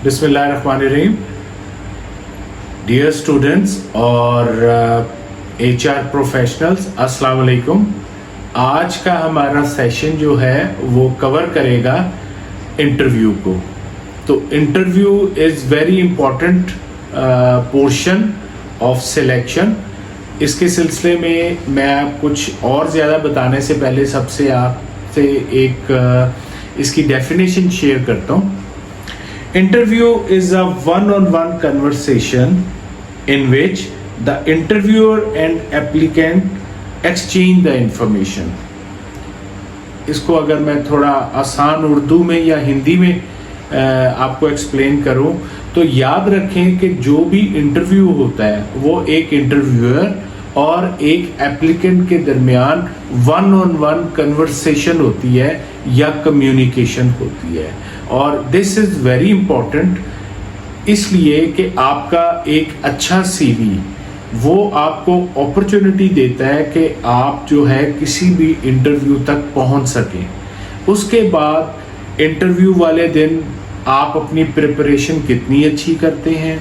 बिस्मिल्लाहिर्रहमानिर्रहीम। Dear students और HR professionals, अस्सलाम वालेकुम। आज का हमारा सेशन जो है वो कवर करेगा इंटरव्यू को। तो interview is very important portion of selection. इसके सिलसिले में मैं कुछ और ज़्यादा बताने से पहले सबसे आपसे एक इसकी डेफिनेशन शेयर करता हूँ। Interview is a one-on-one conversation in which the interviewer and applicant exchange the information. इसको अगर मैं थोड़ा आसान उर्दू में या हिंदी में आपको एक्सप्लेन करूं तो याद रखें कि जो भी इंटरव्यू होता है वो एक इंटरव्यूअर और एक एप्लीकेंट के दरमियान वन ऑन वन कन्वर्सेशन होती है या कम्युनिकेशन होती है। और दिस इज़ वेरी इम्पॉर्टेंट इसलिए कि आपका एक अच्छा CV वो आपको अपॉर्चुनिटी देता है कि आप जो है किसी भी इंटरव्यू तक पहुंच सकें। उसके बाद इंटरव्यू वाले दिन आप अपनी प्रिपरेशन कितनी अच्छी करते हैं,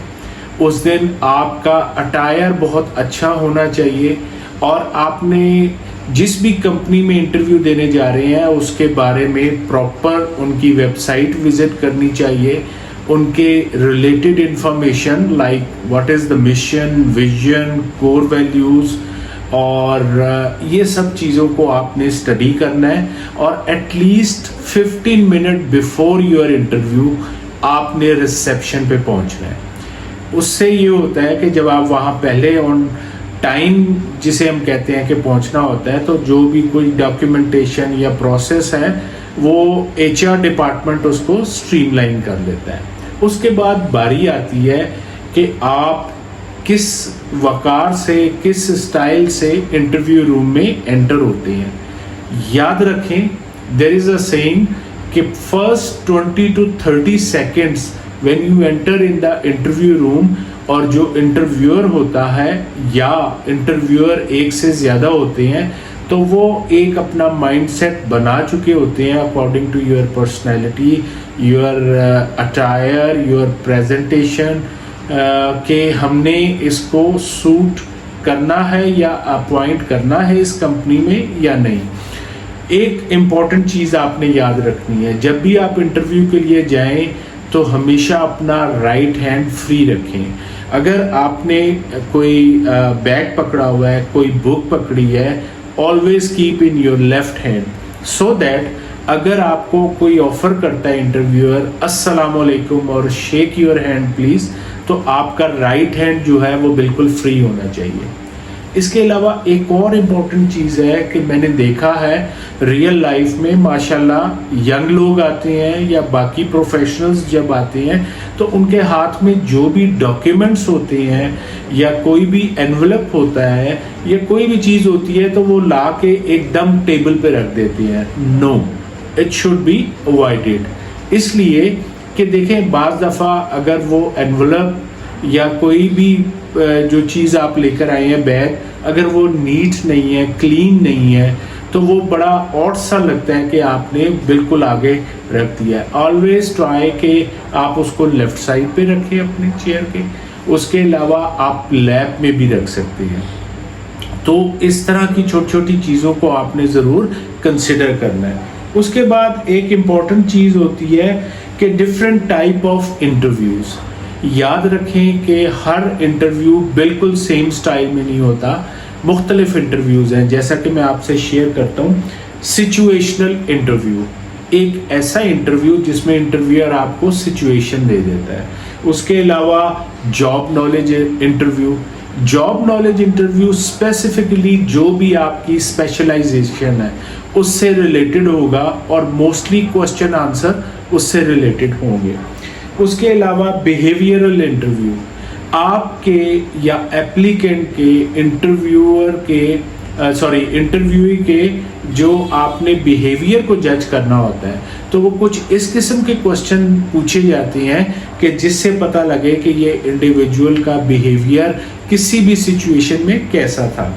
उस दिन आपका अटायर बहुत अच्छा होना चाहिए और आपने जिस भी कंपनी में इंटरव्यू देने जा रहे हैं उसके बारे में प्रॉपर उनकी वेबसाइट विजिट करनी चाहिए। उनके related information like what is the mission, vision, core values और ये सब चीज़ों को आपने स्टडी करना है और at least 15 minute before your interview आपने रिसेप्शन पे पहुंचना है। उससे ये होता है कि जब आप वहाँ पहले ऑन टाइम जिसे हम कहते हैं कि पहुंचना होता है तो जो भी कोई डॉक्यूमेंटेशन या प्रोसेस है वो HR डिपार्टमेंट उसको स्ट्रीमलाइन कर लेता है। उसके बाद बारी आती है कि आप किस वकार से, किस स्टाइल से इंटरव्यू रूम में एंटर होते हैं। याद रखें, देयर इज़ अ सेइंग कि first 20 to 30 seconds when you enter in the interview room और जो इंटरव्यूअर होता है या इंटरव्यूअर एक से ज़्यादा होते हैं तो वो एक अपना माइंडसेट बना चुके होते हैं according to your personality, your attire, your presentation कि हमने इसको सूट करना है या अपॉइंट करना है इस कंपनी में या नहीं। एक इम्पॉर्टेंट चीज़ आपने याद रखनी है, जब भी आप इंटरव्यू के लिए जाएं तो हमेशा अपना राइट हैंड फ्री रखें। अगर आपने कोई बैग पकड़ा हुआ है, कोई बुक पकड़ी है, always keep in your left hand so that अगर आपको कोई ऑफर करता है इंटरव्यूअर अस्सलाम वालेकुम और शेक योर हैंड प्लीज़, तो आपका राइट हैंड जो है वो बिल्कुल फ्री होना चाहिए। इसके अलावा एक और इम्पॉर्टेंट चीज़ है कि मैंने देखा है रियल लाइफ में माशाल्लाह यंग लोग आते हैं या बाकी प्रोफेशनल्स जब आते हैं तो उनके हाथ में जो भी डॉक्यूमेंट्स होते हैं या कोई भी एनवलप होता है या कोई भी चीज़ होती है तो वो ला के एकदम टेबल पे रख देते हैं। No, it should be avoided. इसलिए कि देखें बाज़ दफ़ा अगर वो एनवलप या कोई भी जो चीज़ आप लेकर आए हैं बैग, अगर वो नीट नहीं है, क्लीन नहीं है तो वो बड़ा ऑड सा लगता है कि आपने बिल्कुल आगे रख दिया है। ऑलवेज ट्राई कि आप उसको लेफ़्ट साइड पे रखें अपने चेयर के। उसके अलावा आप लैप में भी रख सकते हैं। तो इस तरह की छोटी छोटी चीज़ों को आपने ज़रूर कंसिडर करना है। उसके बाद एक इम्पॉर्टेंट चीज़ होती है कि डिफरेंट टाइप ऑफ इंटरव्यूज़। याद रखें कि हर इंटरव्यू बिल्कुल सेम स्टाइल में नहीं होता, मुख्तलिफ इंटरव्यूज़ हैं। जैसा कि मैं आपसे शेयर करता हूँ, सिचुएशनल इंटरव्यू एक ऐसा इंटरव्यू जिसमें इंटरव्यूअर आपको सिचुएशन दे देता है। उसके अलावा job knowledge interview, job knowledge interview specifically जो भी आपकी स्पेशलाइजेशन है उससे रिलेटेड होगा और मोस्टली क्वेश्चन आंसर उससे रिलेटेड होंगे। उसके अलावा बिहेवियरल इंटरव्यू, आपके या एप्लीकेंट के इंटरव्यूअर के जो आपने बिहेवियर को जज करना होता है तो वो कुछ इस किस्म के क्वेश्चन पूछे जाते हैं कि जिससे पता लगे कि ये इंडिविजुअल का बिहेवियर किसी भी सिचुएशन में कैसा था।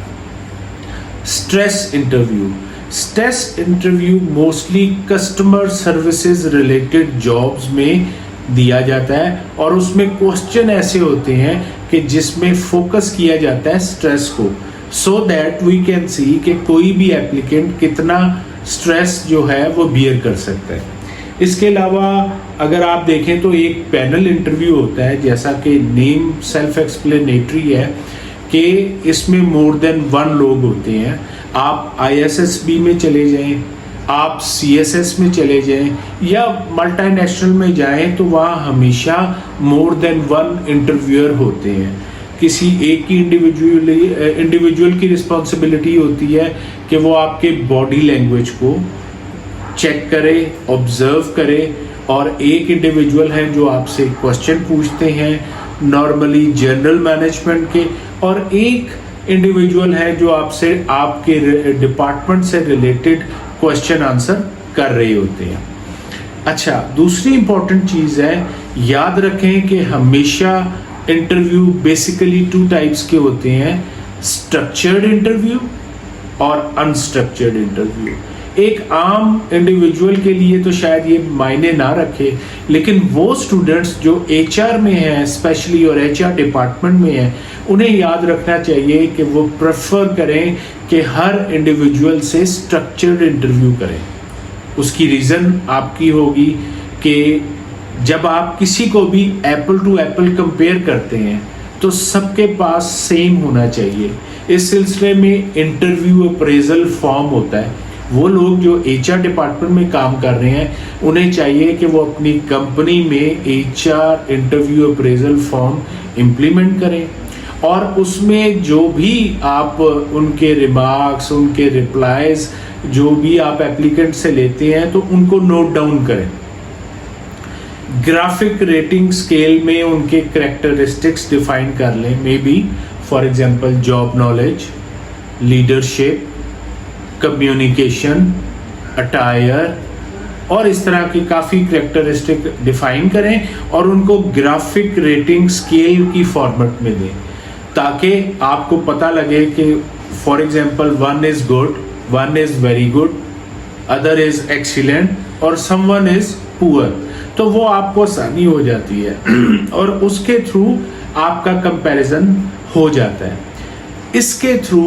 Stress interview, stress interview mostly customer services related jobs में दिया जाता है और उसमें क्वेश्चन ऐसे होते हैं कि जिसमें फोकस किया जाता है स्ट्रेस को, so that we can see कि कोई भी एप्लीकेंट कितना स्ट्रेस जो है वो बियर कर सकता है। इसके अलावा अगर आप देखें तो एक पैनल इंटरव्यू होता है, जैसा कि नेम सेल्फ एक्सप्लेनेटरी है कि इसमें मोर देन 1 लोग होते हैं। आप ISSB में चले जाएं, आप CSS में चले जाएं या मल्टीनेशनल में जाएं तो वहाँ हमेशा मोर देन 1 इंटरव्यूअर होते हैं। किसी एक की इंडिविजुअल की रिस्पॉन्सिबिलिटी होती है कि वो आपके बॉडी लैंग्वेज को चेक करे, ऑब्जर्व करे, और एक इंडिविजुअल है जो आपसे क्वेश्चन पूछते हैं नॉर्मली जनरल मैनेजमेंट के, और एक इंडिविजुअल है जो आपसे आपके डिपार्टमेंट से रिलेटेड क्वेश्चन आंसर कर रहे होते हैं। अच्छा, दूसरी इंपॉर्टेंट चीज़ है, याद रखें कि हमेशा इंटरव्यू बेसिकली 2 टाइप्स के होते हैं, स्ट्रक्चर्ड इंटरव्यू और अनस्ट्रक्चर्ड इंटरव्यू। एक आम इंडिविजुअल के लिए तो शायद ये मायने ना रखे, लेकिन वो स्टूडेंट्स जो HR में हैं स्पेशली और HR डिपार्टमेंट में हैं, उन्हें याद रखना चाहिए कि वो प्रेफर करें कि हर इंडिविजुअल से स्ट्रक्चर्ड इंटरव्यू करें। उसकी रीज़न आपकी होगी कि जब आप किसी को भी एप्पल टू एप्पल कंपेयर करते हैं तो सबके पास सेम होना चाहिए। इस सिलसिले में इंटरव्यू अप्रेजल फॉर्म होता है। वो लोग जो HR डिपार्टमेंट में काम कर रहे हैं उन्हें चाहिए कि वो अपनी कंपनी में HR interview appraisal form implement करें, और उसमें जो भी आप उनके रिमार्क्स, उनके रिप्लाइज जो भी आप एप्लीकेंट से लेते हैं तो उनको नोट डाउन करें। ग्राफिक रेटिंग स्केल में उनके कैरेक्टरिस्टिक्स डिफाइन कर लें, may be for example job knowledge, leadership, communication, attire, और इस तरह की काफ़ी कैरेक्टरिस्टिक डिफाइन करें और उनको ग्राफिक रेटिंग स्केल की फॉर्मेट में दें, ताकि आपको पता लगे कि for example 1 is good, 1 is very good, other is excellent और समवन इज़ पुअर। तो वो आपको आसानी हो जाती है और उसके थ्रू आपका कंपैरिजन हो जाता है। इसके थ्रू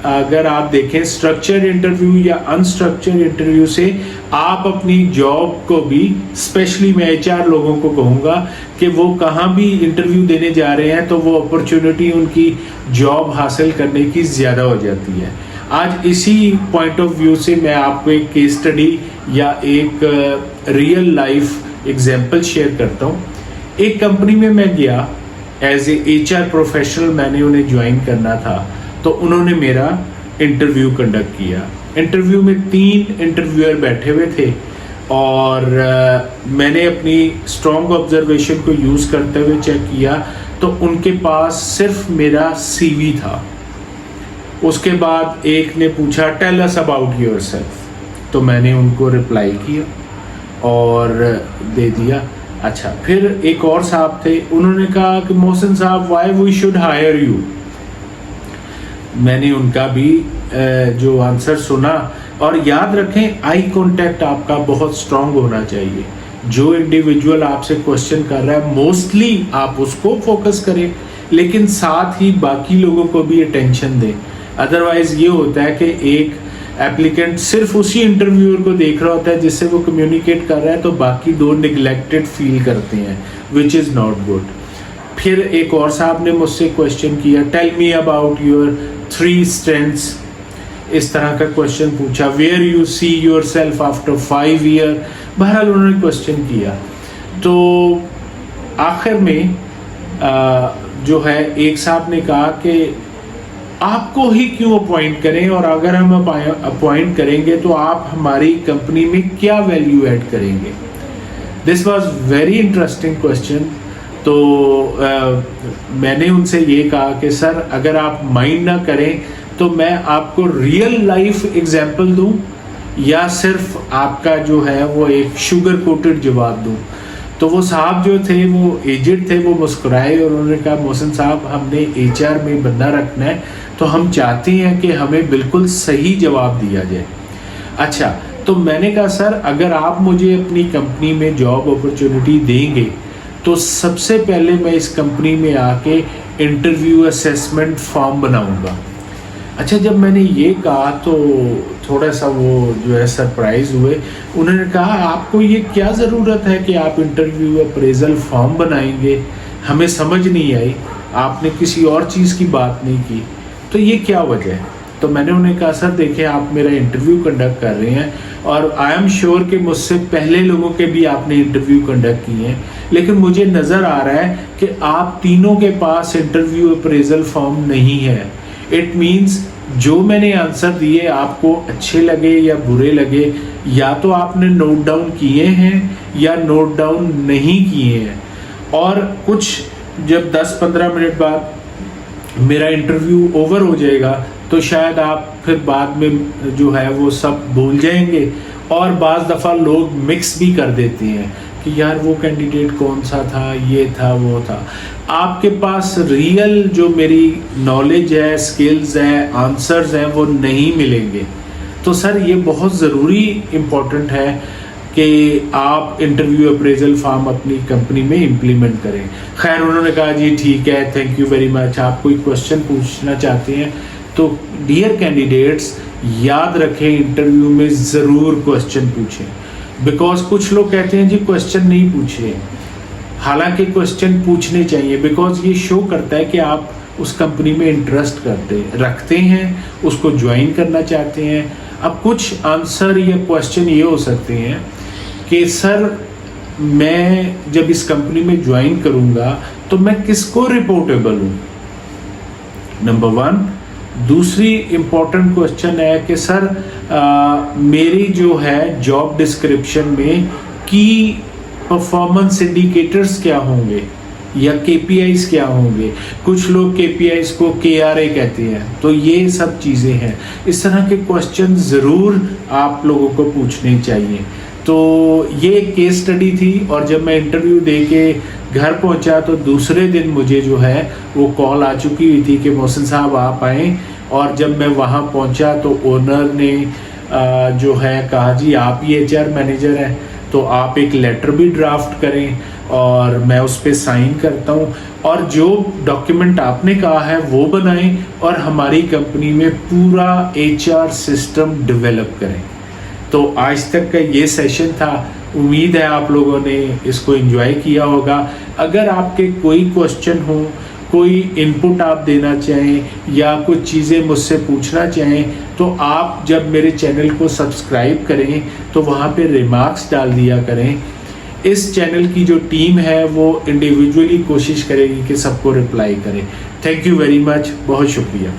अगर आप देखें स्ट्रक्चर्ड इंटरव्यू या अनस्ट्रक्चर्ड इंटरव्यू से आप अपनी जॉब को भी, स्पेशली मैं HR लोगों को कहूँगा कि वो कहाँ भी इंटरव्यू देने जा रहे हैं तो वो अपॉर्चुनिटी उनकी जॉब हासिल करने की ज़्यादा हो जाती है। आज इसी पॉइंट ऑफ व्यू से मैं आपको एक केस स्टडी या एक रियल लाइफ एग्जाम्पल शेयर करता हूँ। एक कंपनी में मैं गया एज ए HR प्रोफेशनल, मैंने उन्हें ज्वाइन करना था, तो उन्होंने मेरा इंटरव्यू कंडक्ट किया। इंटरव्यू में 3 इंटरव्यूअर बैठे हुए थे और मैंने अपनी स्ट्रॉन्ग ऑब्जर्वेशन को यूज़ करते हुए चेक किया तो उनके पास सिर्फ मेरा CV था। उसके बाद एक ने पूछा टेल अस अबाउट योरसेल्फ, तो मैंने उनको रिप्लाई किया और दे दिया। अच्छा, फिर एक और साहब थे, उन्होंने कहा कि मोहसिन साहब why we should hire you. मैंने उनका भी जो आंसर सुना, और याद रखें आई कांटेक्ट आपका बहुत स्ट्रांग होना चाहिए। जो इंडिविजुअल आपसे क्वेश्चन कर रहा है मोस्टली आप उसको फोकस करें, लेकिन साथ ही बाकी लोगों को भी अटेंशन दें। अदरवाइज ये होता है कि एक एप्लीकेंट सिर्फ उसी इंटरव्यूअर को देख रहा होता है जिससे वो कम्युनिकेट कर रहा है, तो बाकी 2 निगलेक्टेड फील करते हैं, विच इज़ नॉट गुड। फिर एक और साहब ने मुझसे क्वेश्चन किया tell me about your 3 strengths, इस तरह का क्वेश्चन पूछा। Where you see yourself after 5 year, बहरहाल उन्होंने क्वेश्चन किया। तो आखिर में जो है एक साहब ने कहा कि आपको ही क्यों अपॉइंट करें, और अगर हम अपॉइंट करेंगे तो आप हमारी कंपनी में क्या वैल्यू ऐड करेंगे। This was very interesting question. तो मैंने उनसे ये कहा कि सर अगर आप माइंड ना करें तो मैं आपको रियल लाइफ एग्जाम्पल दूं या सिर्फ आपका जो है वो एक शुगर कोटेड जवाब दूं। तो वो साहब जो थे वो एजेड थे, वो मुस्कुराए और उन्होंने कहा मोहसिन साहब हमने HR में बंदा रखना है तो हम चाहते हैं कि हमें बिल्कुल सही जवाब दिया जाए। अच्छा, तो मैंने कहा सर अगर आप मुझे अपनी कंपनी में जॉब अपॉर्चुनिटी देंगे तो सबसे पहले मैं इस कंपनी में आके इंटरव्यू असेसमेंट फॉर्म बनाऊंगा। अच्छा, जब मैंने ये कहा तो थोड़ा सा वो जो है सरप्राइज हुए। उन्होंने कहा आपको ये क्या ज़रूरत है कि आप इंटरव्यू अप्रेजल फॉर्म बनाएंगे, हमें समझ नहीं आई, आपने किसी और चीज़ की बात नहीं की, तो ये क्या वजह है? तो मैंने उन्हें कहा सर देखिए, आप मेरा इंटरव्यू कंडक्ट कर रहे हैं और आई एम श्योर कि मुझसे पहले लोगों के भी आपने इंटरव्यू कंडक्ट किए हैं, लेकिन मुझे नज़र आ रहा है कि आप तीनों के पास इंटरव्यू अप्रेजल फॉर्म नहीं है। इट मीन्स जो मैंने आंसर दिए आपको अच्छे लगे या बुरे लगे, या तो आपने नोट डाउन किए हैं या नोट डाउन नहीं किए हैं। और कुछ जब 10-15 मिनट बाद मेरा इंटरव्यू ओवर हो जाएगा तो शायद आप फिर बाद में जो है वो सब भूल जाएंगे। और बाज़ दफ़ा लोग मिक्स भी कर देते हैं कि यार वो कैंडिडेट कौन सा था, ये था वो था। आपके पास रियल जो मेरी नॉलेज है, स्किल्स हैं, आंसर्स हैं, वो नहीं मिलेंगे। तो सर ये बहुत ज़रूरी इम्पोर्टेंट है कि आप इंटरव्यू अप्रेजल फॉर्म अपनी कंपनी में इम्प्लीमेंट करें। खैर उन्होंने कहा जी ठीक है, थैंक यू वेरी मच। आप कोई क्वेश्चन पूछना चाहते हैं तो डियर कैंडिडेट्स याद रखें, इंटरव्यू में ज़रूर क्वेश्चन पूछें। बिकॉज कुछ लोग कहते हैं जी क्वेश्चन नहीं पूछे, हालांकि क्वेश्चन पूछने चाहिए। बिकॉज ये शो करता है कि आप उस कंपनी में इंटरेस्ट रखते हैं, उसको ज्वाइन करना चाहते हैं। अब कुछ आंसर या क्वेश्चन ये हो सकते हैं कि सर मैं जब इस कंपनी में ज्वाइन करूंगा तो मैं किसको रिपोर्टेबल हूँ, नंबर 1। दूसरी इम्पोर्टेंट क्वेश्चन है कि सर मेरी जो है जॉब डिस्क्रिप्शन में की परफॉर्मेंस इंडिकेटर्स क्या होंगे या KPIs क्या होंगे। कुछ लोग KPIs को KRA कहते हैं। तो ये सब चीज़ें हैं। इस तरह के क्वेश्चन ज़रूर आप लोगों को पूछने चाहिए। तो ये एक केस स्टडी थी। और जब मैं इंटरव्यू दे के घर पहुंचा तो दूसरे दिन मुझे जो है वो कॉल आ चुकी हुई थी कि मोहसिन साहब आप आएँ। और जब मैं वहाँ पहुंचा तो ओनर ने जो है कहा जी आप ही HR मैनेजर हैं, तो आप एक लेटर भी ड्राफ्ट करें और मैं उस पर साइन करता हूँ, और जो डॉक्यूमेंट आपने कहा है वो बनाएं और हमारी कंपनी में पूरा HR सिस्टम डेवलप करें। तो आज तक का ये सेशन था। उम्मीद है आप लोगों ने इसको एंजॉय किया होगा। अगर आपके कोई क्वेश्चन हो, कोई इनपुट आप देना चाहें या कुछ चीज़ें मुझसे पूछना चाहें, तो आप जब मेरे चैनल को सब्सक्राइब करें तो वहाँ पे रिमार्क्स डाल दिया करें। इस चैनल की जो टीम है वो इंडिविजुअली कोशिश करेगी कि सबको रिप्लाई करें। थैंक यू वेरी मच, बहुत शुक्रिया।